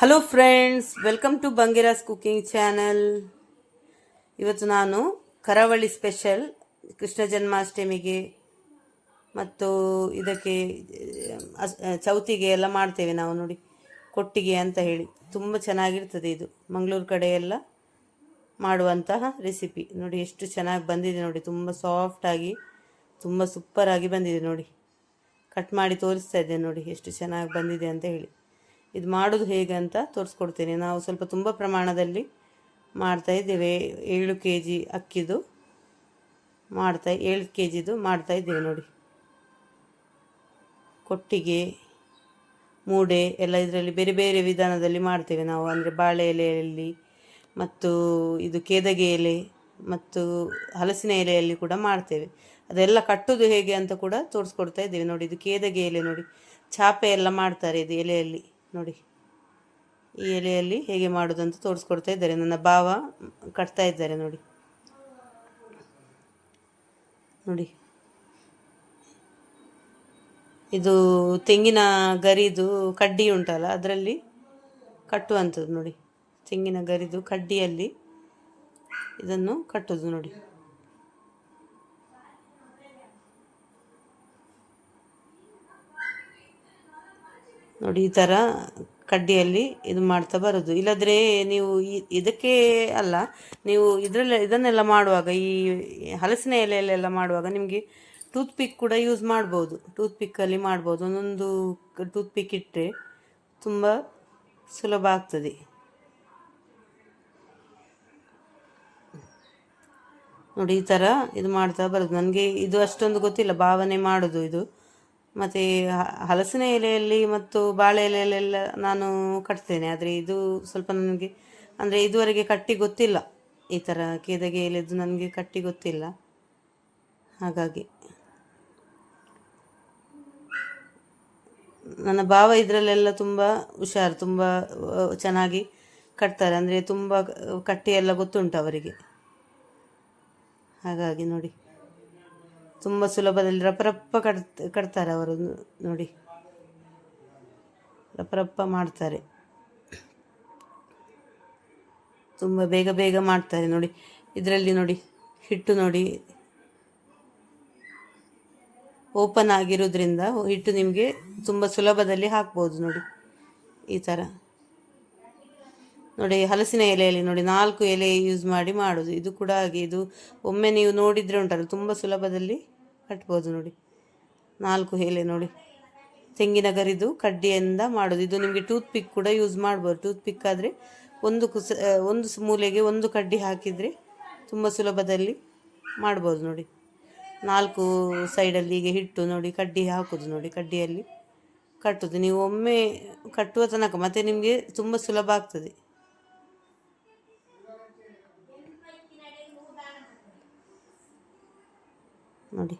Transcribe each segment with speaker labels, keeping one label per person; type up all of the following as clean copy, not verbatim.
Speaker 1: Hello friends, welcome to Bangira's cooking channel. ಇವತ್ತು ನಾನು ಕರಾವಳಿ ಸ್ಪೆಷಲ್ ಕೃಷ್ಣ ಜನ್ಮಾಷ್ಟಮಿಗೆ ಮತ್ತು ಇದಕ್ಕೆ ಚೌತಿಗೆ ಎಲ್ಲ ಮಾಡ್ತೇವೆ ನಾವು. ನೋಡಿ, ಕೊಟ್ಟಿಗೆ ಅಂತ ಹೇಳಿ ತುಂಬ ಚೆನ್ನಾಗಿರ್ತದೆ. ಇದು ಮಂಗಳೂರು ಕಡೆ ಎಲ್ಲ ಮಾಡುವಂತಹ ರೆಸಿಪಿ. ನೋಡಿ ಎಷ್ಟು ಚೆನ್ನಾಗಿ ಬಂದಿದೆ. ನೋಡಿ, ತುಂಬ ಸಾಫ್ಟಾಗಿ ತುಂಬ ಸೂಪರಾಗಿ ಬಂದಿದೆ. ನೋಡಿ, ಕಟ್ ಮಾಡಿ ತೋರಿಸ್ತಾ ಇದ್ದೇನೆ. ನೋಡಿ ಎಷ್ಟು ಚೆನ್ನಾಗಿ ಬಂದಿದೆ ಅಂತ ಹೇಳಿ. ಇದು ಮಾಡೋದು ಹೇಗೆ ಅಂತ ತೋರಿಸ್ಕೊಡ್ತೇನೆ. ನಾವು ಸ್ವಲ್ಪ ತುಂಬ ಪ್ರಮಾಣದಲ್ಲಿ ಮಾಡ್ತಾಯಿದ್ದೇವೆ. 7 kg ಅಕ್ಕಿದು 7 kgದು ಮಾಡ್ತಾಯಿದ್ದೇವೆ. ನೋಡಿ, ಕೊಟ್ಟಿಗೆ ಮೂಡೆ ಎಲ್ಲ ಇದರಲ್ಲಿ ಬೇರೆ ಬೇರೆ ವಿಧಾನದಲ್ಲಿ ಮಾಡ್ತೇವೆ ನಾವು. ಅಂದರೆ ಬಾಳೆ ಎಲೆಯಲ್ಲಿ ಮತ್ತು ಇದು ಕೇದಗೆ ಎಲೆ ಮತ್ತು ಹಲಸಿನ ಎಲೆಯಲ್ಲಿ ಕೂಡ ಮಾಡ್ತೇವೆ. ಅದೆಲ್ಲ ಕಟ್ಟೋದು ಹೇಗೆ ಅಂತ ಕೂಡ ತೋರಿಸ್ಕೊಡ್ತಾ ಇದ್ದೇವೆ. ನೋಡಿ, ಇದು ಕೇದಗೆ ಎಲೆ. ನೋಡಿ, ಚಾಪೆ ಎಲ್ಲ ಮಾಡ್ತಾರೆ ಇದು ಎಲೆಯಲ್ಲಿ. ನೋಡಿ, ಈ ಎಲೆಯಲ್ಲಿ ಹೇಗೆ ಮಾಡೋದು ಅಂತ ತೋರಿಸ್ಕೊಡ್ತಾ ಇದ್ದಾರೆ. ನನ್ನ ಭಾವ ಕಟ್ತಾ ಇದ್ದಾರೆ. ನೋಡಿ ನೋಡಿ ಇದು ತೆಂಗಿನ ಗರಿದು ಕಡ್ಡಿ ಉಂಟಲ್ಲ, ಅದರಲ್ಲಿ ಕಟ್ಟುವಂಥದ್ದು. ನೋಡಿ, ತೆಂಗಿನ ಗರಿದು ಕಡ್ಡಿಯಲ್ಲಿ ಇದನ್ನು ಕಟ್ಟೋದು. ನೋಡಿ, ನೋಡಿ ಈ ಥರ ಕಡ್ಡಿಯಲ್ಲಿ ಇದು ಮಾಡ್ತಾ ಬರೋದು. ಇಲ್ಲದ್ರೆ ನೀವು ಇದಕ್ಕೆ ಅಲ್ಲ, ನೀವು ಇದನ್ನೆಲ್ಲ ಮಾಡುವಾಗ, ಈ ಹಲಸಿನ ಎಲೆಯಲ್ಲೆಲ್ಲ ಮಾಡುವಾಗ ನಿಮಗೆ ಟೂತ್ ಪಿಕ್ ಕೂಡ ಯೂಸ್ ಮಾಡ್ಬೋದು. ಟೂತ್ ಪಿಕ್ಕಲ್ಲಿ ಮಾಡ್ಬೋದು. ಒಂದೊಂದು ಟೂತ್ ಪಿಕ್ ಇಟ್ಟರೆ ತುಂಬ ಸುಲಭ ಆಗ್ತದೆ. ನೋಡಿ, ಈ ಥರ ಇದು ಮಾಡ್ತಾ ಬರೋದು. ನನಗೆ ಇದು ಅಷ್ಟೊಂದು ಗೊತ್ತಿಲ್ಲ, ಭಾವನೆ ಮಾಡೋದು ಇದು. ಮತ್ತು ಹಲಸಿನ ಎಲೆಯಲ್ಲಿ ಮತ್ತು ಬಾಳೆ ಎಲೆಯಲ್ಲೆಲ್ಲ ನಾನು ಕಟ್ತೇನೆ. ಆದರೆ ಇದು ಸ್ವಲ್ಪ ನನಗೆ ಅಂದರೆ ಇದುವರೆಗೆ ಕಟ್ಟಿ ಗೊತ್ತಿಲ್ಲ. ಈ ಥರ ಕೇದಗೆ ಎಲೆದು ನನಗೆ ಕಟ್ಟಿ ಗೊತ್ತಿಲ್ಲ. ಹಾಗಾಗಿ ನನ್ನ ಭಾವ ಇದರಲ್ಲೆಲ್ಲ ತುಂಬ ಹುಷಾರು, ತುಂಬ ಚೆನ್ನಾಗಿ ಕಟ್ತಾರೆ. ಅಂದರೆ ತುಂಬ ಕಟ್ಟಿ ಎಲ್ಲ ಗೊತ್ತುಂಟು ಅವರಿಗೆ. ಹಾಗಾಗಿ ನೋಡಿ, ತುಂಬ ಸುಲಭದಲ್ಲಿ ರಪ್ಪರಪ್ಪ ಕಟ್ತಾರೆ ಅವರು. ನೋಡಿ, ರಪ್ಪರಪ್ಪ ಮಾಡ್ತಾರೆ, ತುಂಬ ಬೇಗ ಬೇಗ ಮಾಡ್ತಾರೆ. ನೋಡಿ, ಇದರಲ್ಲಿ ನೋಡಿ ಹಿಟ್ಟು ನೋಡಿ ಓಪನ್ ಆಗಿರೋದ್ರಿಂದ ಹಿಟ್ಟು ನಿಮಗೆ ತುಂಬ ಸುಲಭದಲ್ಲಿ ಹಾಕ್ಬೋದು. ನೋಡಿ, ಈ ಥರ. ನೋಡಿ, ಹಲಸಿನ ಎಲೆಯಲ್ಲಿ ನೋಡಿ 4 ಎಲೆ ಯೂಸ್ ಮಾಡಿ ಮಾಡೋದು. ಇದು ಕೂಡ ಹಾಗೆ. ಇದು ಒಮ್ಮೆ ನೀವು ನೋಡಿದರೆ ಉಂಟಲ್ಲ, ತುಂಬ ಸುಲಭದಲ್ಲಿ ಕಟ್ಬೋದು. ನೋಡಿ, 4 ಎಲೆ. ನೋಡಿ, ತೆಂಗಿನ ಗರಿದು ಕಡ್ಡಿಯಿಂದ ಮಾಡೋದು. ಇದು ನಿಮಗೆ ಟೂತ್ ಪಿಕ್ ಕೂಡ ಯೂಸ್ ಮಾಡ್ಬೋದು. ಟೂತ್ ಪಿಕ್ ಆದರೆ ಒಂದು ಮೂಲೆಗೆ ಒಂದು ಕಡ್ಡಿ ಹಾಕಿದರೆ ತುಂಬ ಸುಲಭದಲ್ಲಿ ಮಾಡ್ಬೋದು. ನೋಡಿ, 4 ಸೈಡಲ್ಲಿ ಹೀಗೆ ಹಿಟ್ಟು ನೋಡಿ ಕಡ್ಡಿ ಹಾಕೋದು. ನೋಡಿ, ಕಡ್ಡಿಯಲ್ಲಿ ಕಟ್ಟೋದು. ನೀವು ಒಮ್ಮೆ ಕಟ್ಟುವ ತನಕ ಮತ್ತೆ ನಿಮಗೆ ತುಂಬ ಸುಲಭ ಆಗ್ತದೆ. ನೋಡಿ,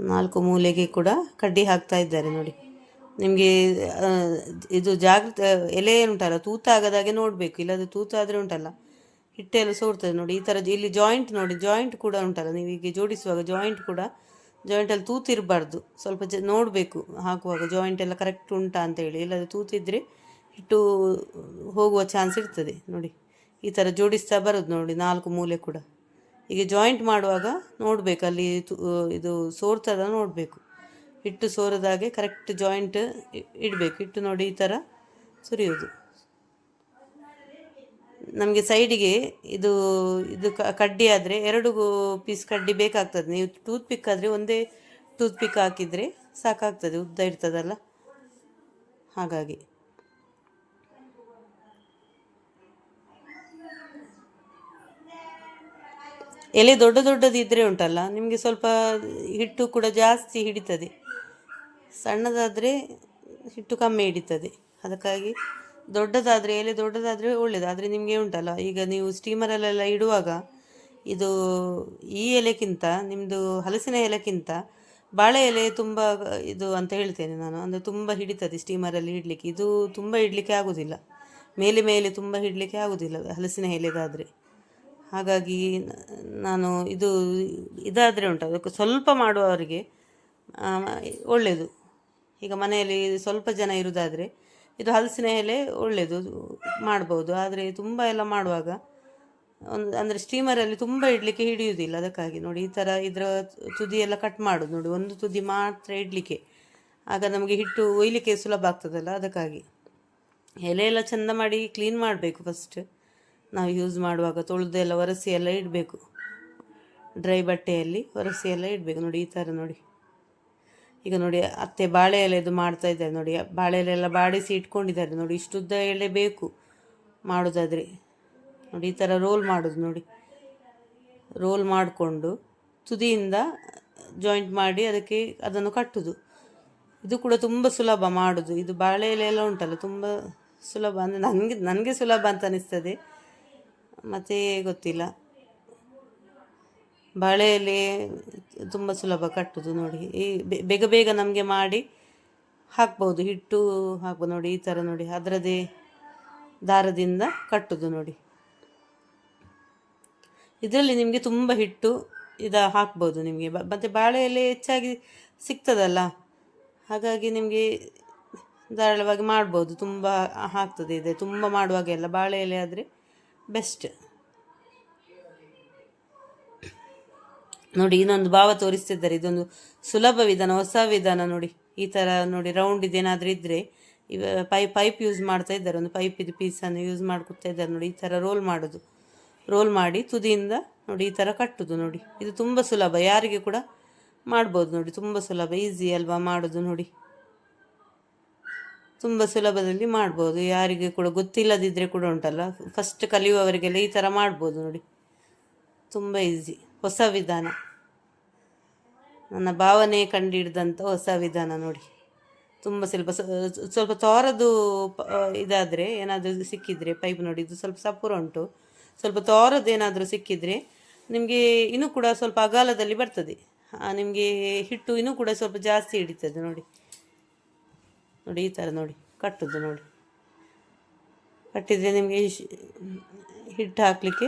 Speaker 1: 4 ಮೂಲೆಗೆ ಕೂಡ ಕಡ್ಡಿ ಹಾಕ್ತಾ ಇದ್ದಾರೆ. ನೋಡಿ, ನಿಮಗೆ ಇದು ಜಾಗ್ರತೆ, ಎಲೆ ಉಂಟಲ್ಲ ತೂತಾಗದಾಗೆ ನೋಡಬೇಕು. ಇಲ್ಲದ ತೂತಾದರೆ ಉಂಟಲ್ಲ ಹಿಟ್ಟೆಲ್ಲ ಸೋರ್ತದೆ. ನೋಡಿ, ಈ ಥರ ಇಲ್ಲಿ ಜಾಯಿಂಟ್ ನೋಡಿ, ಜಾಯಿಂಟ್ ಕೂಡ ಉಂಟಲ್ಲ, ನೀವು ಈಗ ಜೋಡಿಸುವಾಗ ಜಾಯಿಂಟಲ್ಲಿ ತೂತಿರಬಾರ್ದು. ಸ್ವಲ್ಪ ನೋಡಬೇಕು ಹಾಕುವಾಗ ಜಾಯಿಂಟ್ ಎಲ್ಲ ಕರೆಕ್ಟ್ ಉಂಟಾ ಅಂತೇಳಿ. ಇಲ್ಲದ ತೂತಿದ್ರೆ ಹಿಟ್ಟು ಹೋಗುವ ಚಾನ್ಸ್ ಇರ್ತದೆ. ನೋಡಿ, ಈ ಥರ ಜೋಡಿಸ್ತಾ ಬರೋದು. ನೋಡಿ, 4 ಮೂಲೆ ಕೂಡ ಈಗ ಜಾಯಿಂಟ್ ಮಾಡುವಾಗ ನೋಡಬೇಕು, ಅಲ್ಲಿ ಇದು ಸೋರ್ತದ ನೋಡಬೇಕು. ಹಿಟ್ಟು ಸೋರದಾಗೆ ಕರೆಕ್ಟ್ ಜಾಯಿಂಟ್ ಇಡಬೇಕು. ಹಿಟ್ಟು ನೋಡಿ ಈ ಥರ ಸುರಿಯೋದು. ನಮಗೆ ಸೈಡಿಗೆ ಇದು ಇದು ಕಡ್ಡಿ ಆದರೆ 2 ಪೀಸ್ ಕಡ್ಡಿ ಬೇಕಾಗ್ತದೆ. ನೀವು ಟೂತ್ ಪಿಕ್ ಆದರೆ ಒಂದೇ ಟೂತ್ ಪಿಕ್ ಹಾಕಿದರೆ ಸಾಕಾಗ್ತದೆ, ಉದ್ದ ಇರ್ತದಲ್ಲ. ಹಾಗಾಗಿ ಎಲೆ ದೊಡ್ಡದಿದ್ದರೆ ಉಂಟಲ್ಲ, ನಿಮಗೆ ಸ್ವಲ್ಪ ಹಿಟ್ಟು ಕೂಡ ಜಾಸ್ತಿ ಹಿಡಿತದೆ. ಸಣ್ಣದಾದರೆ ಹಿಟ್ಟು ಕಮ್ಮಿ ಹಿಡಿತದೆ. ಅದಕ್ಕಾಗಿ ಎಲೆ ದೊಡ್ಡದಾದರೆ ಒಳ್ಳೆಯದು. ಆದರೆ ನಿಮಗೆ ಉಂಟಲ್ಲ, ಈಗ ನೀವು ಸ್ಟೀಮರಲ್ಲೆಲ್ಲ ಇಡುವಾಗ ಇದು ಈ ಎಲೆಕ್ಕಿಂತ, ನಿಮ್ಮದು ಹಲಸಿನ ಎಲೆಕ್ಕಿಂತ ಬಾಳೆ ಎಲೆ ತುಂಬ ಇದು ಅಂತ ಹೇಳ್ತೇನೆ ನಾನು. ಅಂದರೆ ತುಂಬ ಹಿಡಿತದೆ ಸ್ಟೀಮರಲ್ಲಿ ಇಡಲಿಕ್ಕೆ. ಇದು ತುಂಬ ಇಡಲಿಕ್ಕೆ ಆಗೋದಿಲ್ಲ, ಮೇಲೆ ತುಂಬ ಇಡಲಿಕ್ಕೆ ಆಗೋದಿಲ್ಲ ಹಲಸಿನ ಎಲೆದಾದರೆ. ಹಾಗಾಗಿ ನಾನು ಇದಾದರೆ ಉಂಟು, ಅದಕ್ಕೆ ಸ್ವಲ್ಪ ಮಾಡುವವರಿಗೆ ಒಳ್ಳೆಯದು. ಈಗ ಮನೆಯಲ್ಲಿ ಸ್ವಲ್ಪ ಜನ ಇರೋದಾದರೆ ಇದು ಹಲಸಿನ ಎಲೆ ಒಳ್ಳೆಯದು ಮಾಡ್ಬೋದು. ಆದರೆ ತುಂಬ ಎಲ್ಲ ಮಾಡುವಾಗ ಅಂದರೆ ಸ್ಟೀಮರಲ್ಲಿ ತುಂಬ ಇಡಲಿಕ್ಕೆ ಹಿಡಿಯುವುದಿಲ್ಲ. ಅದಕ್ಕಾಗಿ ನೋಡಿ ಈ ಥರ ಇದರ ತುದಿ ಎಲ್ಲ ಕಟ್ ಮಾಡೋದು ನೋಡಿ, ಒಂದು ತುದಿ ಮಾತ್ರ ಇಡಲಿಕ್ಕೆ, ಆಗ ನಮಗೆ ಹಿಟ್ಟು ಒಯ್ಲಿಕ್ಕೆ ಸುಲಭ ಆಗ್ತದಲ್ಲ. ಅದಕ್ಕಾಗಿ ಎಲೆ ಎಲ್ಲ ಚೆಂದ ಮಾಡಿ ಕ್ಲೀನ್ ಮಾಡಬೇಕು. ಫಸ್ಟ್ ನಾವು ಯೂಸ್ ಮಾಡುವಾಗ ತೊಳೆದೆಲ್ಲ ಒರೆಸಿ ಎಲ್ಲ ಇಡಬೇಕು. ಡ್ರೈ ಬಟ್ಟೆಯಲ್ಲಿ ಒರೆಸಿ ಎಲ್ಲ ಇಡಬೇಕು. ನೋಡಿ ಈ ಥರ ನೋಡಿ. ಈಗ ನೋಡಿ ಅತ್ತೆ ಬಾಳೆ ಎಲೆದು ಮಾಡ್ತಾ ಇದ್ದಾರೆ ನೋಡಿ. ಬಾಳೆ ಎಲೆ ಎಲ್ಲ ಬಾಡಿಸಿ ಇಟ್ಕೊಂಡಿದ್ದಾರೆ ನೋಡಿ. ಇಷ್ಟುದ್ದ ಎಲೆ ಬೇಕು ಮಾಡೋದಾದರೆ ನೋಡಿ. ಈ ಥರ ರೋಲ್ ಮಾಡೋದು ನೋಡಿ. ರೋಲ್ ಮಾಡಿಕೊಂಡು ತುದಿಯಿಂದ ಜಾಯಿಂಟ್ ಮಾಡಿ ಅದಕ್ಕೆ ಅದನ್ನು ಕಟ್ಟುದು. ಇದು ಕೂಡ ತುಂಬ ಸುಲಭ ಮಾಡೋದು. ಇದು ಬಾಳೆ ಎಲೆ ಎಲ್ಲ ಉಂಟಲ್ಲ ತುಂಬ ಸುಲಭ, ಅಂದರೆ ನನಗೆ ಸುಲಭ ಅಂತ ಅನಿಸ್ತದೆ, ಮತ್ತು ಗೊತ್ತಿಲ್ಲ. ಬಾಳೆ ಎಲೆ ತುಂಬ ಸುಲಭ ಕಟ್ಟುದು ನೋಡಿ. ಈ ಬೇಗ ಬೇಗ ನಮಗೆ ಮಾಡಿ ಹಾಕ್ಬೋದು, ಹಿಟ್ಟು ಹಾಕ್ಬೋದು ನೋಡಿ. ಈ ಥರ ನೋಡಿ ಅದರದ್ದೇ ದಾರದಿಂದ ಕಟ್ಟುದು ನೋಡಿ. ಇದರಲ್ಲಿ ನಿಮಗೆ ತುಂಬ ಹಿಟ್ಟು ಹಾಕ್ಬೋದು ನಿಮಗೆ. ಮತ್ತು ಬಾಳೆ ಎಲೆ ಹೆಚ್ಚಾಗಿ ಸಿಗ್ತದಲ್ಲ, ಹಾಗಾಗಿ ನಿಮಗೆ ಧಾರಾಳವಾಗಿ ಮಾಡ್ಬೋದು. ತುಂಬ ಆಗ್ತದೆ ಇದೆ ತುಂಬ ಮಾಡುವಾಗ ಎಲ್ಲ ಬಾಳೆ ಎಲೆ ಆದರೆ ಬೆಸ್ಟ್ ನೋಡಿ. ಇನ್ನೊಂದು ಭಾವ ತೋರಿಸ್ತಿದ್ದಾರೆ. ಇದೊಂದು ಸುಲಭ ವಿಧಾನ, ಹೊಸ ವಿಧಾನ ನೋಡಿ. ಈ ಥರ ನೋಡಿ ರೌಂಡ್ ಇದೇನಾದರೂ ಇದ್ದರೆ ಪೈಪ್ ಯೂಸ್ ಮಾಡ್ತಾ ಇದ್ದಾರೆ. ಒಂದು ಪೈಪಿದು ಪೀಸನ್ನು ಯೂಸ್ ಮಾಡ್ಕೊತಾ ಇದ್ದಾರೆ ನೋಡಿ. ಈ ಥರ ರೋಲ್ ಮಾಡೋದು, ರೋಲ್ ಮಾಡಿ ತುದಿಯಿಂದ ನೋಡಿ ಈ ಥರ ಕಟ್ಟುದು ನೋಡಿ. ಇದು ತುಂಬ ಸುಲಭ, ಯಾರಿಗೆ ಕೂಡ ಮಾಡ್ಬೋದು ನೋಡಿ. ತುಂಬ ಸುಲಭ, ಈಸಿ ಅಲ್ವಾ ಮಾಡೋದು ನೋಡಿ. ತುಂಬ ಸುಲಭದಲ್ಲಿ ಮಾಡ್ಬೋದು. ಯಾರಿಗೆ ಕೂಡ ಗೊತ್ತಿಲ್ಲದಿದ್ದರೆ ಕೂಡ ಉಂಟಲ್ಲ, ಫಸ್ಟ್ ಕಲಿಯುವವರಿಗೆಲ್ಲ ಈ ಥರ ಮಾಡ್ಬೋದು ನೋಡಿ. ತುಂಬ ಈಸಿ, ಹೊಸ ವಿಧಾನ, ನನ್ನ ಭಾವನೆ ಕಂಡುಹಿಡ್ದಂಥ ಹೊಸ ವಿಧಾನ ನೋಡಿ. ತುಂಬ ಸ್ವಲ್ಪ ತೋರದು ಇದಾದರೆ ಏನಾದರೂ ಸಿಕ್ಕಿದರೆ ಪೈಪ್ ನೋಡಿ. ಇದು ಸ್ವಲ್ಪ ಸಪುರ ಉಂಟು, ಸ್ವಲ್ಪ ತೋರದ್ದು ಏನಾದರೂ ಸಿಕ್ಕಿದರೆ ನಿಮಗೆ ಇನ್ನೂ ಕೂಡ ಸ್ವಲ್ಪ ಅಗಾಲದಲ್ಲಿ ಬರ್ತದೆ. ನಿಮಗೆ ಹಿಟ್ಟು ಇನ್ನೂ ಕೂಡ ಸ್ವಲ್ಪ ಜಾಸ್ತಿ ಹಿಡಿತದೆ ನೋಡಿ. ನೋಡಿ ಈ ಥರ ನೋಡಿ ಕಟ್ಟುದು ನೋಡಿ. ಕಟ್ಟಿದರೆ ನಿಮಗೆ ಹಿಟ್ಟು ಹಾಕಲಿಕ್ಕೆ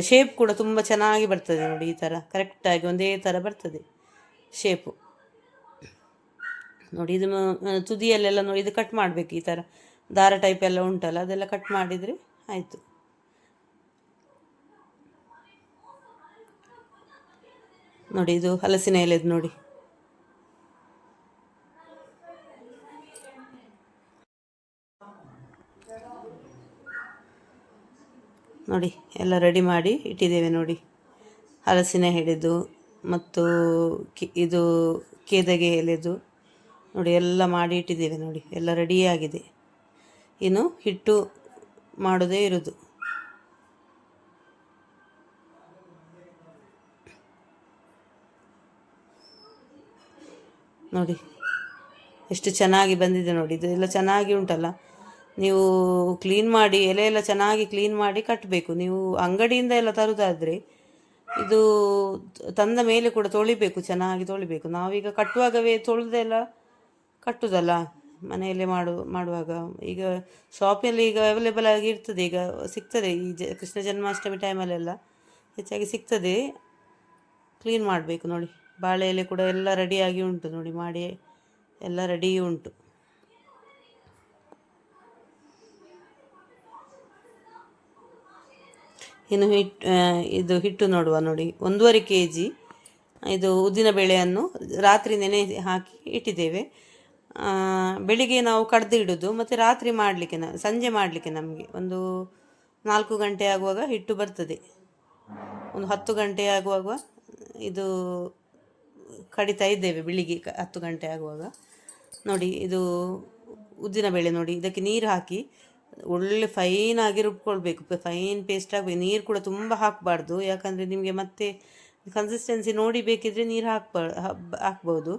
Speaker 1: ಶೇಪ್ ಕೂಡ ತುಂಬ ಚೆನ್ನಾಗಿ ಬರ್ತದೆ ನೋಡಿ. ಈ ಥರ ಕರೆಕ್ಟಾಗಿ ಒಂದೇ ಥರ ಬರ್ತದೆ ಶೇಪು ನೋಡಿ. ಇದು ತುದಿಯಲ್ಲೆಲ್ಲ ನೋಡಿ ಇದು ಕಟ್ ಮಾಡಬೇಕು. ಈ ಥರ ದಾರ ಟೈಪ್ ಎಲ್ಲ ಉಂಟಲ್ಲ, ಅದೆಲ್ಲ ಕಟ್ ಮಾಡಿದರೆ ಆಯಿತು ನೋಡಿ. ಇದು ಹಲಸಿನ ಎಲೆದು ನೋಡಿ. ನೋಡಿ ಎಲ್ಲ ರೆಡಿ ಮಾಡಿ ಇಟ್ಟಿದ್ದೇವೆ ನೋಡಿ. ಹಲಸಿನ ಎಲೆದು ಮತ್ತು ಇದು ಕೇದಗೆ ಎಲೆದು ನೋಡಿ ಎಲ್ಲ ಮಾಡಿ ಇಟ್ಟಿದ್ದೇವೆ ನೋಡಿ. ಎಲ್ಲ ರೆಡಿಯಾಗಿದೆ. ಇನ್ನು ಹಿಟ್ಟು ಮಾಡೋದೇ ಇರೋದು ನೋಡಿ. ಎಷ್ಟು ಚೆನ್ನಾಗಿ ಬಂದಿದೆ ನೋಡಿ. ಇದೆಲ್ಲ ಚೆನ್ನಾಗಿ ಉಂಟಲ್ಲ. ನೀವು ಕ್ಲೀನ್ ಮಾಡಿ ಎಲೆ ಎಲ್ಲ ಚೆನ್ನಾಗಿ ಕ್ಲೀನ್ ಮಾಡಿ ಕಟ್ಟಬೇಕು. ನೀವು ಅಂಗಡಿಯಿಂದ ಎಲ್ಲ ತರುವುದಾದರೆ ಇದು ತಂದ ಮೇಲೆ ಕೂಡ ತೊಳಿಬೇಕು, ಚೆನ್ನಾಗಿ ತೊಳಿಬೇಕು. ನಾವೀಗ ಕಟ್ಟುವಾಗವೇ ತೊಳೆದೆಲ್ಲ ಕಟ್ಟುದಲ್ಲ ಮನೆಯಲ್ಲೇ ಮಾಡುವಾಗ. ಈಗ ಶಾಪಲ್ಲಿ ಈಗ ಅವೈಲೇಬಲ್ ಆಗಿ ಇರ್ತದೆ, ಈಗ ಸಿಗ್ತದೆ. ಈ ಕೃಷ್ಣ ಜನ್ಮಾಷ್ಟಮಿ ಟೈಮಲ್ಲೆಲ್ಲ ಹೆಚ್ಚಾಗಿ ಸಿಗ್ತದೆ. ಕ್ಲೀನ್ ಮಾಡಬೇಕು ನೋಡಿ. ಬಾಳೆ ಎಲೆ ಕೂಡ ಎಲ್ಲ ರೆಡಿಯಾಗಿ ಉಂಟು ನೋಡಿ. ಮಾಡಿ ಎಲ್ಲ ರೆಡಿ ಉಂಟು. ಇನ್ನು ಇದು ಹಿಟ್ಟು ನೋಡುವ ನೋಡಿ. 1.5 kg ಇದು ಉದ್ದಿನ ಬೇಳೆಯನ್ನು ರಾತ್ರಿ ನೆನೆ ಹಾಕಿ ಇಟ್ಟಿದ್ದೇವೆ. ಬೆಳಿಗ್ಗೆ ನಾವು ಕಡ್ದು ಇಡೋದು, ಮತ್ತು ರಾತ್ರಿ ಮಾಡಲಿಕ್ಕೆ ಸಂಜೆ ಮಾಡಲಿಕ್ಕೆ ನಮಗೆ ಒಂದು 4 ಗಂಟೆ ಆಗುವಾಗ ಹಿಟ್ಟು ಬರ್ತದೆ. ಒಂದು 10 ಗಂಟೆ ಆಗುವಾಗ ಇದು ಕಡಿತಾ ಇದ್ದೇವೆ. ಬೆಳಿಗ್ಗೆ 10 ಗಂಟೆ ಆಗುವಾಗ ನೋಡಿ. ಇದು ಉದ್ದಿನ ಬೇಳೆ ನೋಡಿ. ಇದಕ್ಕೆ ನೀರು ಹಾಕಿ ಒಳ್ಳೆ ಫೈನಾಗಿ ರುಬ್ಕೊಳ್ಬೇಕು, ಫೈನ್ ಪೇಸ್ಟ್ ಆಗಬೇಕು. ನೀರು ಕೂಡ ತುಂಬ ಹಾಕಬಾರ್ದು, ಯಾಕಂದರೆ ನಿಮಗೆ ಮತ್ತೆ ಕನ್ಸಿಸ್ಟೆನ್ಸಿ ನೋಡಿ ಬೇಕಿದ್ರೆ ನೀರು ಹಾಕ್ಬೋದು.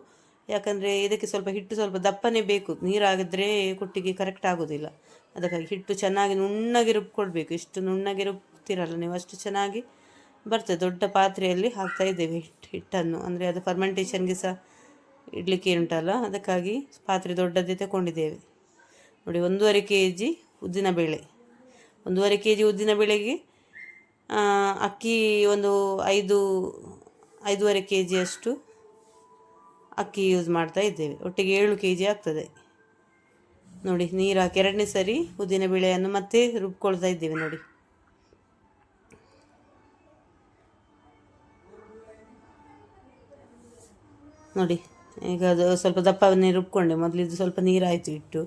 Speaker 1: ಯಾಕಂದರೆ ಇದಕ್ಕೆ ಸ್ವಲ್ಪ ಹಿಟ್ಟು ಸ್ವಲ್ಪ ದಪ್ಪನೇ ಬೇಕು. ನೀರಾಗಿದ್ದರೆ ಕುಟ್ಟಿಗೆ ಕರೆಕ್ಟ್ ಆಗೋದಿಲ್ಲ. ಅದಕ್ಕಾಗಿ ಹಿಟ್ಟು ಚೆನ್ನಾಗಿ ನುಣ್ಣಗೆ ರುಬ್ಕೊಳ್ಬೇಕು. ಇಷ್ಟು ನುಣ್ಣಗೆ ರುಬ್ತಿರಲ್ಲ ನೀವು ಅಷ್ಟು ಚೆನ್ನಾಗಿ ಬರ್ತದೆ. ದೊಡ್ಡ ಪಾತ್ರೆಯಲ್ಲಿ ಹಾಕ್ತಾ ಇದ್ದೇವೆ ಹಿಟ್ಟನ್ನು, ಅಂದರೆ ಅದು ಫರ್ಮೆಂಟೇಷನ್ಗೆ ಸಹ ಇಡಲಿಕ್ಕೆ ಉಂಟಲ್ಲ, ಅದಕ್ಕಾಗಿ ಪಾತ್ರೆ ದೊಡ್ಡದೇ ತಗೊಂಡಿದ್ದೇವೆ ನೋಡಿ. 1.5 kg ಉದ್ದಿನಬೇಳೆ, 1.5 kg ಉದ್ದಿನಬೇಳೆಗೆ ಅಕ್ಕಿ ಒಂದು 5.5 kg ಅಷ್ಟು ಅಕ್ಕಿ ಯೂಸ್ ಮಾಡ್ತಾ ಇದ್ದೇವೆ. ಒಟ್ಟಿಗೆ 7 kg ಆಗ್ತದೆ ನೋಡಿ. ನೀರು ಹಾಕಿ 2ನೇ ಸರಿ ಉದ್ದಿನಬೇಳೆಯನ್ನು ಮತ್ತೆ ರುಬ್ಕೊಳ್ತಾ ಇದ್ದೇವೆ ನೋಡಿ. ನೋಡಿ ಈಗ ಅದು ಸ್ವಲ್ಪ ದಪ್ಪವನ್ನೇ ರುಬ್ಕೊಂಡೆ. ಮೊದಲಿದ್ದು ಸ್ವಲ್ಪ ನೀರಾಯಿತು ಹಿಟ್ಟು.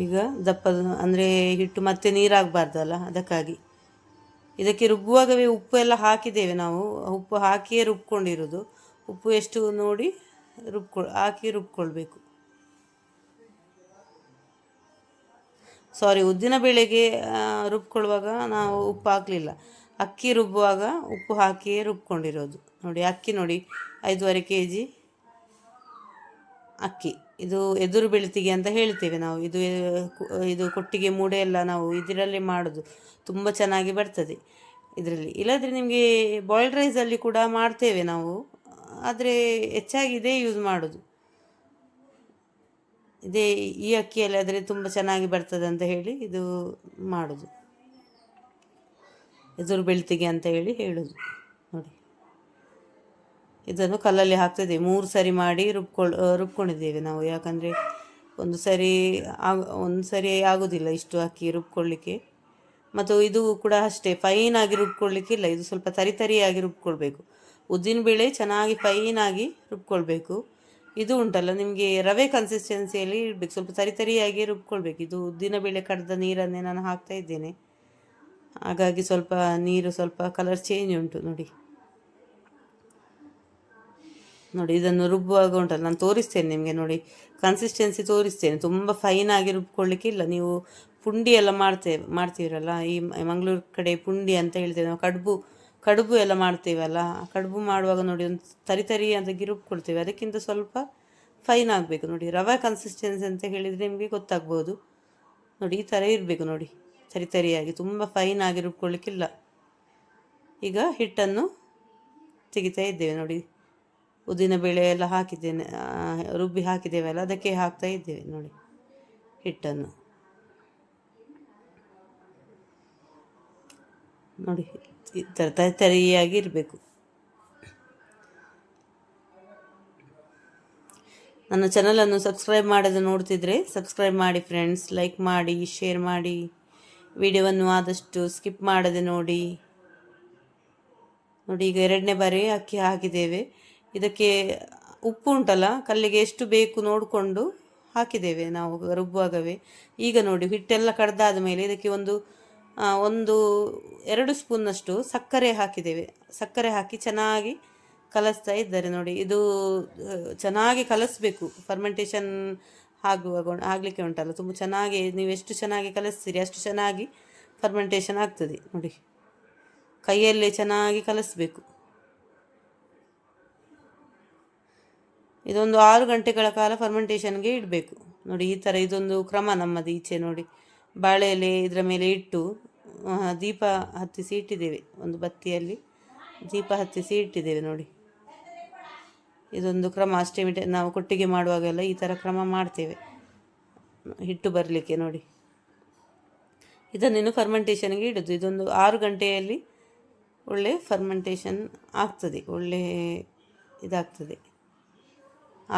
Speaker 1: ಈಗ ದಪ್ಪ ಅಂದರೆ ಹಿಟ್ಟು ಮತ್ತೆ ನೀರಾಗಬಾರ್ದಲ್ಲ, ಅದಕ್ಕಾಗಿ ಇದಕ್ಕೆ ರುಬ್ಬುವಾಗವೇ ಉಪ್ಪು ಎಲ್ಲ ಹಾಕಿದ್ದೇವೆ ನಾವು. ಉಪ್ಪು ಹಾಕಿಯೇ ರುಬ್ಕೊಂಡಿರೋದು. ಉಪ್ಪು ಎಷ್ಟು ನೋಡಿ ಹಾಕಿ ರುಬ್ಕೊಳ್ಬೇಕು. ಸಾರಿ, ಉದ್ದಿನ ಬೇಳೆಗೆ ರುಬ್ಕೊಳ್ಳುವಾಗ ನಾವು ಉಪ್ಪು ಹಾಕಲಿಲ್ಲ. ಅಕ್ಕಿ ರುಬ್ಬುವಾಗ ಉಪ್ಪು ಹಾಕಿಯೇ ರುಬ್ಕೊಂಡಿರೋದು ನೋಡಿ. ಅಕ್ಕಿ ನೋಡಿ 5.5 kg ಅಕ್ಕಿ. ಇದು ಎದುರು ಬೆಳ್ತಿಗೆ ಅಂತ ಹೇಳ್ತೇವೆ ನಾವು. ಇದು ಕೊಟ್ಟಿಗೆ ಮೂಡೆ ಎಲ್ಲ ನಾವು ಇದರಲ್ಲೇ ಮಾಡೋದು. ತುಂಬ ಚೆನ್ನಾಗಿ ಬರ್ತದೆ ಇದರಲ್ಲಿ. ಇಲ್ಲಾಂದರೆ ನಿಮಗೆ ಬಾಯ್ಲ್ಡ್ ರೈಸಲ್ಲಿ ಕೂಡ ಮಾಡ್ತೇವೆ ನಾವು, ಆದರೆ ಹೆಚ್ಚಾಗಿ ಇದೇ ಯೂಸ್ ಮಾಡೋದು. ಈ ಅಕ್ಕಿಯಲ್ಲಿ ಆದರೆ ತುಂಬ ಚೆನ್ನಾಗಿ ಬರ್ತದೆ ಅಂತ ಹೇಳಿ ಇದು ಮಾಡೋದು. ಎದುರು ಬೆಳ್ತಿಗೆ ಅಂತ ಹೇಳೋದು ನೋಡಿ. ಇದನ್ನು ಕಲ್ಲಲ್ಲಿ ಹಾಕ್ತಿದ್ದೇವೆ. 3 ಸರಿ ಮಾಡಿ ರುಬ್ಕೊಂಡಿದ್ದೇವೆ ನಾವು. ಯಾಕಂದರೆ ಒಂದು ಸರಿ ಆಗೋದಿಲ್ಲ ಇಷ್ಟು ಅಕ್ಕಿ ರುಬ್ಕೊಳ್ಳಿಕ್ಕೆ. ಮತ್ತು ಇದು ಕೂಡ ಅಷ್ಟೇ ಫೈನಾಗಿ ರುಬ್ಕೊಳ್ಳಿಕ್ಕಿಲ್ಲ. ಇದು ಸ್ವಲ್ಪ ತರಿಯಾಗಿ ರುಬ್ಕೊಳ್ಬೇಕು. ಉದ್ದಿನಬೇಳೆ ಚೆನ್ನಾಗಿ ಫೈನಾಗಿ ರುಬ್ಕೊಳ್ಬೇಕು. ಇದು ಉಂಟಲ್ಲ ನಿಮಗೆ ರವೆ ಕನ್ಸಿಸ್ಟೆನ್ಸಿಯಲ್ಲಿ ಇಡಬೇಕು. ಸ್ವಲ್ಪ ತರಿಯಾಗಿ ರುಬ್ಕೊಳ್ಬೇಕು. ಇದು ಉದ್ದಿನಬೇಳೆ ಕಡ್ದ ನೀರನ್ನೇ ನಾನು ಹಾಕ್ತಾ ಇದ್ದೇನೆ. ಹಾಗಾಗಿ ಸ್ವಲ್ಪ ನೀರು ಸ್ವಲ್ಪ ಕಲರ್ ಚೇಂಜ್ ಉಂಟು ನೋಡಿ. ಇದನ್ನು ರುಬ್ಬುವಾಗ ಉಂಟಲ್ಲ, ನಾನು ತೋರಿಸ್ತೇನೆ ನಿಮಗೆ ನೋಡಿ. ಕನ್ಸಿಸ್ಟೆನ್ಸಿ ತೋರಿಸ್ತೇನೆ. ತುಂಬ ಫೈನಾಗಿ ರುಬ್ಕೊಳ್ಳಿಕ್ಕಿಲ್ಲ. ನೀವು ಪುಂಡಿ ಎಲ್ಲ ಮಾಡ್ತೀರಲ್ಲ, ಈ ಮಂಗಳೂರು ಕಡೆ ಪುಂಡಿ ಅಂತ ಹೇಳ್ತೇವೆ ನಾವು. ಕಡುಬು ಎಲ್ಲ ಮಾಡ್ತೇವಲ್ಲ, ಕಡುಬು ಮಾಡುವಾಗ ನೋಡಿ ಒಂದು ತರಿ ಅಂತ ರುಬ್ಕೊಳ್ತೇವೆ. ಅದಕ್ಕಿಂತ ಸ್ವಲ್ಪ ಫೈನ್ ಆಗಬೇಕು ನೋಡಿ. ರವೆ ಕನ್ಸಿಸ್ಟೆನ್ಸಿ ಅಂತ ಹೇಳಿದರೆ ನಿಮಗೆ ಗೊತ್ತಾಗ್ಬೋದು ನೋಡಿ. ಈ ಥರ ಇರಬೇಕು ನೋಡಿ, ತರಿಯಾಗಿ. ತುಂಬ ಫೈನಾಗಿ ರುಬ್ಕೊಳ್ಳಿಕ್ಕಿಲ್ಲ. ಈಗ ಹಿಟ್ಟನ್ನು ತೆಗಿತಾ ಇದ್ದೇವೆ ನೋಡಿ. ಉದ್ದಿನಬೇಳೆ ಎಲ್ಲ ಹಾಕಿದ್ದೇನೆ, ರುಬ್ಬಿ ಹಾಕಿದ್ದೇವಲ್ಲ, ಅದಕ್ಕೆ ಹಾಕ್ತಾ ಇದ್ದೇವೆ ನೋಡಿ ಹಿಟ್ಟನ್ನು. ನೋಡಿ ಈ ಥರ ತರಿಯಾಗಿ ಇರಬೇಕು. ನನ್ನ ಚಾನಲನ್ನು ಸಬ್ಸ್ಕ್ರೈಬ್ ಮಾಡದೆ ನೋಡ್ತಿದ್ರೆ ಸಬ್ಸ್ಕ್ರೈಬ್ ಮಾಡಿ ಫ್ರೆಂಡ್ಸ್. ಲೈಕ್ ಮಾಡಿ, ಶೇರ್ ಮಾಡಿ. ವಿಡಿಯೋವನ್ನು ಆದಷ್ಟು ಸ್ಕಿಪ್ ಮಾಡದೆ ನೋಡಿ. ಈಗ 2ನೇ ಬಾರಿ ಅಕ್ಕಿ ಹಾಕಿದ್ದೇವೆ. ಇದಕ್ಕೆ ಉಪ್ಪು ಉಂಟಲ್ಲ, ಕಲ್ಲಿಗೆ ಎಷ್ಟು ಬೇಕು ನೋಡಿಕೊಂಡು ಹಾಕಿದ್ದೇವೆ ನಾವು ರುಬ್ಬುವಾಗವೇ. ಈಗ ನೋಡಿ ಹಿಟ್ಟೆಲ್ಲ ಕಡ್ದಾದ ಮೇಲೆ ಇದಕ್ಕೆ ಒಂದು 2 ಸ್ಪೂನ್ನಷ್ಟು ಸಕ್ಕರೆ ಹಾಕಿದ್ದೇವೆ. ಸಕ್ಕರೆ ಹಾಕಿ ಚೆನ್ನಾಗಿ ಕಲಿಸ್ತಾ ಇದ್ದಾರೆ ನೋಡಿ. ಇದು ಚೆನ್ನಾಗಿ ಕಲಿಸ್ಬೇಕು. ಫರ್ಮೆಂಟೇಷನ್ ಆಗಲಿಕ್ಕೆ ಉಂಟಲ್ಲ, ತುಂಬ ಚೆನ್ನಾಗಿ ನೀವು ಎಷ್ಟು ಚೆನ್ನಾಗಿ ಕಲಿಸ್ತೀರಿ ಅಷ್ಟು ಚೆನ್ನಾಗಿ ಫರ್ಮೆಂಟೇಷನ್ ಆಗ್ತದೆ ನೋಡಿ. ಕೈಯಲ್ಲೇ ಚೆನ್ನಾಗಿ ಕಲಿಸ್ಬೇಕು. ಇದೊಂದು 6 ಗಂಟೆಗಳ ಕಾಲ ಫರ್ಮೆಂಟೇಷನ್ಗೆ ಇಡಬೇಕು ನೋಡಿ. ಈ ಥರ ಇದೊಂದು ಕ್ರಮ ನಮ್ಮದು ಈಚೆ ನೋಡಿ. ಬಾಳೆ ಎಲೆ ಇದರ ಮೇಲೆ ಇಟ್ಟು ದೀಪ ಹತ್ತಿಸಿ ಇಟ್ಟಿದ್ದೇವೆ. ಒಂದು ಬತ್ತಿಯಲ್ಲಿ ದೀಪ ಹತ್ತಿಸಿ ಇಟ್ಟಿದ್ದೇವೆ ನೋಡಿ. ಇದೊಂದು ಕ್ರಮ ಅಷ್ಟೇ. ನಾವು ಕೊಟ್ಟಿಗೆ ಮಾಡುವಾಗೆಲ್ಲ ಈ ಥರ ಕ್ರಮ ಮಾಡ್ತೇವೆ ಹಿಟ್ಟು ಬರಲಿಕ್ಕೆ ನೋಡಿ. ಇದನ್ನೇನು ಫರ್ಮೆಂಟೇಷನ್ಗೆ ಇಡೋದು. ಇದೊಂದು 6 ಗಂಟೆಯಲ್ಲಿ ಒಳ್ಳೆ ಫರ್ಮೆಂಟೇಷನ್ ಆಗ್ತದೆ, ಒಳ್ಳೆ ಇದಾಗ್ತದೆ.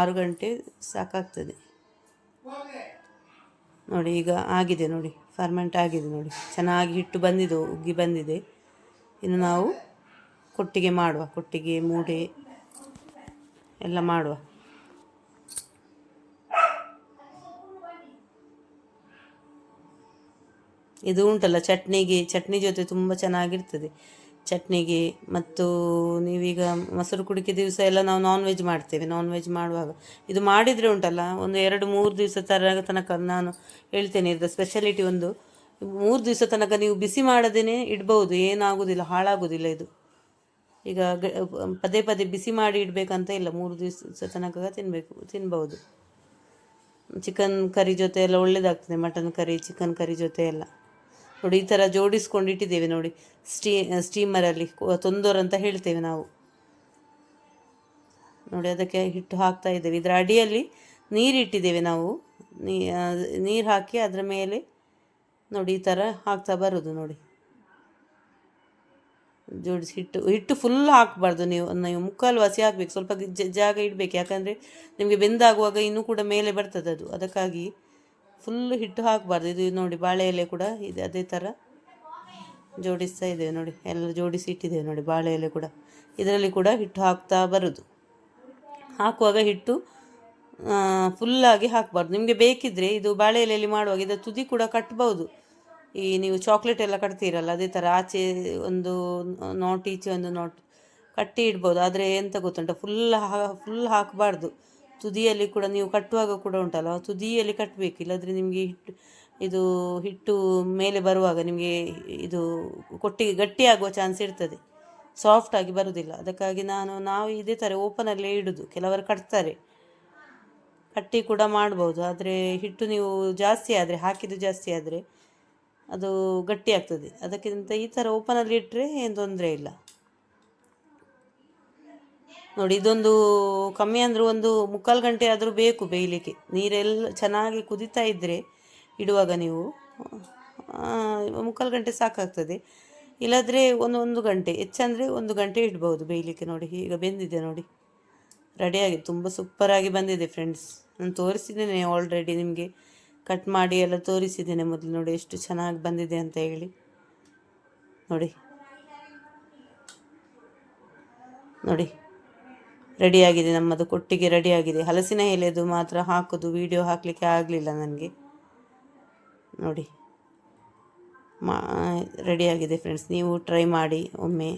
Speaker 1: 6 ಗಂಟೆ ಸಾಕಾಗ್ತದೆ ನೋಡಿ. ಈಗ ಆಗಿದೆ ನೋಡಿ, ಫರ್ಮೆಂಟ್ ಆಗಿದೆ ನೋಡಿ. ಚೆನ್ನಾಗಿ ಹಿಟ್ಟು ಬಂದಿದೆ, ಉಗ್ಗಿ ಬಂದಿದೆ. ಇನ್ನು ನಾವು ಕೊಟ್ಟಿಗೆ ಮೂಡೆ ಎಲ್ಲ ಮಾಡುವ. ಇದು ಉಂಟಲ್ಲ ಚಟ್ನಿ ಜೊತೆ ತುಂಬ ಚೆನ್ನಾಗಿರ್ತದೆ. ಚಟ್ನಿಗೆ ಮತ್ತು ನೀವೀಗ ಮೊಸರು ಕುಡಿಕೆ ದಿವಸ ಎಲ್ಲ ನಾವು ನಾನ್ ವೆಜ್ ಮಾಡ್ತೇವೆ. ನಾನ್ ವೆಜ್ ಮಾಡುವಾಗ ಇದು ಮಾಡಿದರೆ ಉಂಟಲ್ಲ, ಒಂದು 2-3 ದಿವಸ ತನಕ ನಾನು ಹೇಳ್ತೇನೆ. ಇದರ ಸ್ಪೆಷಾಲಿಟಿ 3 ದಿವಸ ತನಕ ನೀವು ಬಿಸಿ ಮಾಡದೇ ಇಡ್ಬೋದು, ಏನಾಗೋದಿಲ್ಲ, ಹಾಳಾಗೋದಿಲ್ಲ ಇದು. ಈಗ ಪದೇ ಬಿಸಿ ಮಾಡಿ ಇಡಬೇಕಂತ ಇಲ್ಲ. 3 ದಿವಸ ತನಕ ತಿನ್ಬೋದು. ಚಿಕನ್ ಕರಿ ಜೊತೆ ಎಲ್ಲ ಒಳ್ಳೆಯದಾಗ್ತದೆ. ಮಟನ್ ಕರಿ, ಚಿಕನ್ ಕರಿ ಜೊತೆ ಎಲ್ಲ ನೋಡಿ. ಈ ಥರ ಜೋಡಿಸ್ಕೊಂಡು ಇಟ್ಟಿದ್ದೇವೆ ನೋಡಿ. ಸ್ಟೀಮರಲ್ಲಿ ತೊಂದೋರ್ ಅಂತ ಹೇಳ್ತೇವೆ ನಾವು ನೋಡಿ. ಅದಕ್ಕೆ ಹಿಟ್ಟು ಹಾಕ್ತಾ ಇದ್ದೇವೆ. ಇದರ ಅಡಿಯಲ್ಲಿ ನೀರು ಇಟ್ಟಿದ್ದೇವೆ ನಾವು. ನೀರು ಹಾಕಿ ಅದರ ಮೇಲೆ ನೋಡಿ ಈ ಥರ ಹಾಕ್ತಾ ಬರೋದು ನೋಡಿ. ಜೋಡಿಸಿ ಹಿಟ್ಟು ಫುಲ್ ಹಾಕಬಾರ್ದು, ನೀವು ಮುಕ್ಕಾಲು ವಾಸಿ ಹಾಕಬೇಕು, ಸ್ವಲ್ಪ ಜಾಗ ಇಡಬೇಕು. ಯಾಕಂದರೆ ನಿಮಗೆ ಬೆಂದಾಗುವಾಗ ಇನ್ನೂ ಕೂಡ ಮೇಲೆ ಬರ್ತದೆ ಅದು, ಅದಕ್ಕಾಗಿ ಫುಲ್ ಹಿಟ್ಟು ಹಾಕಬಾರ್ದು. ಇದು ನೋಡಿ ಬಾಳೆ ಎಲೆ ಕೂಡ ಇದೆ ಅದೇ ಥರ ಜೋಡಿಸ್ತಾ ಇದ್ದೇವೆ ನೋಡಿ, ಎಲ್ಲ ಜೋಡಿಸಿ ಇಟ್ಟಿದ್ದೇವೆ ನೋಡಿ. ಬಾಳೆ ಎಲೆ ಕೂಡ ಇದರಲ್ಲಿ ಕೂಡ ಹಿಟ್ಟು ಹಾಕ್ತಾ ಬರೋದು. ಹಾಕುವಾಗ ಹಿಟ್ಟು ಫುಲ್ಲಾಗಿ ಹಾಕಬಾರ್ದು. ನಿಮಗೆ ಬೇಕಿದ್ದರೆ ಇದು ಬಾಳೆ ಎಲೆಯಲ್ಲಿ ಮಾಡುವಾಗ ಇದರ ತುದಿ ಕೂಡ ಕಟ್ಬೋದು. ಈ ನೀವು ಚಾಕ್ಲೇಟ್ ಎಲ್ಲ ಕಟ್ತೀರಲ್ಲ ಅದೇ ಥರ ಆಚೆ ಒಂದು ನಾಟ್ ಈಚೆ ಒಂದು ನಾಟ್ ಕಟ್ಟಿ ಇಡ್ಬೋದು. ಆದರೆ ಎಂತ ಗೊತ್ತುಂಟ, ಫುಲ್ ಹಾಕಬಾರ್ದು. ತುದಿಯಲ್ಲಿ ಕೂಡ ನೀವು ಕಟ್ಟುವಾಗ ಕೂಡ ಉಂಟಲ್ಲ, ತುದಿಯಲ್ಲಿ ಕಟ್ಟಬೇಕು. ಇಲ್ಲಾಂದರೆ ನಿಮಗೆ ಹಿಟ್ಟು ಮೇಲೆ ಬರುವಾಗ ನಿಮಗೆ ಇದು ಗಟ್ಟಿಯಾಗುವ ಚಾನ್ಸ್ ಇರ್ತದೆ, ಸಾಫ್ಟಾಗಿ ಬರೋದಿಲ್ಲ. ಅದಕ್ಕಾಗಿ ನಾವು ಇದೇ ಥರ ಓಪನಲ್ಲೇ ಇಡೋದು. ಕೆಲವರು ಕಟ್ತಾರೆ, ಕಟ್ಟಿ ಕೂಡ ಮಾಡ್ಬೋದು. ಆದರೆ ಹಿಟ್ಟು ನೀವು ಜಾಸ್ತಿ ಆದರೆ ಹಾಕಿದ್ದು ಜಾಸ್ತಿ ಆದರೆ ಅದು ಗಟ್ಟಿ ಆಗ್ತದೆ. ಅದಕ್ಕಿಂತ ಈ ಥರ ಓಪನಲ್ಲಿ ಇಟ್ಟರೆ ಏನು ತೊಂದರೆ ಇಲ್ಲ ನೋಡಿ. ಇದೊಂದು ಕಮ್ಮಿ ಅಂದರೂ ಒಂದು 3/4 ಗಂಟೆ ಆದರೂ ಬೇಕು ಬೇಯಲಿಕ್ಕೆ. ನೀರೆಲ್ಲ ಚೆನ್ನಾಗಿ ಕುದೀತಾ ಇದ್ದರೆ ಇಡುವಾಗ ನೀವು 3/4 ಗಂಟೆ ಸಾಕಾಗ್ತದೆ. ಇಲ್ಲಾಂದರೆ ಒಂದು ಗಂಟೆ, ಹೆಚ್ಚಂದರೆ 1 ಗಂಟೆ ಇಡ್ಬೋದು ಬೇಯಲಿಕ್ಕೆ. ನೋಡಿ ಈಗ ಬೆಂದಿದೆ ನೋಡಿ, ರೆಡಿಯಾಗಿದೆ, ತುಂಬ ಸೂಪರಾಗಿ ಬಂದಿದೆ ಫ್ರೆಂಡ್ಸ್. ನಾನು ತೋರಿಸಿದ್ದೇನೆ ಆಲ್ರೆಡಿ ನಿಮಗೆ, ಕಟ್ ಮಾಡಿ ಎಲ್ಲ ತೋರಿಸಿದ್ದೇನೆ ಮೊದಲು. ನೋಡಿ ಎಷ್ಟು ಚೆನ್ನಾಗಿ ಬಂದಿದೆ ಅಂತ ಹೇಳಿ. ನೋಡಿ ರೆಡಿಯಾಗಿದೆ, ನಮ್ಮದು ಕೊಟ್ಟಿಗೆ ರೆಡಿಯಾಗಿದೆ. ಹಲಸಿನ ಎಲೆದು ಮಾತ್ರ ಹಾಕೋದು, ವಿಡಿಯೋ ಹಾಕಲಿಕ್ಕೆ ಆಗಲಿಲ್ಲ ನನಗೆ. ನೋಡಿ ರೆಡಿಯಾಗಿದೆ ಫ್ರೆಂಡ್ಸ್, ನೀವು ಟ್ರೈ ಮಾಡಿ ಒಮ್ಮೆ.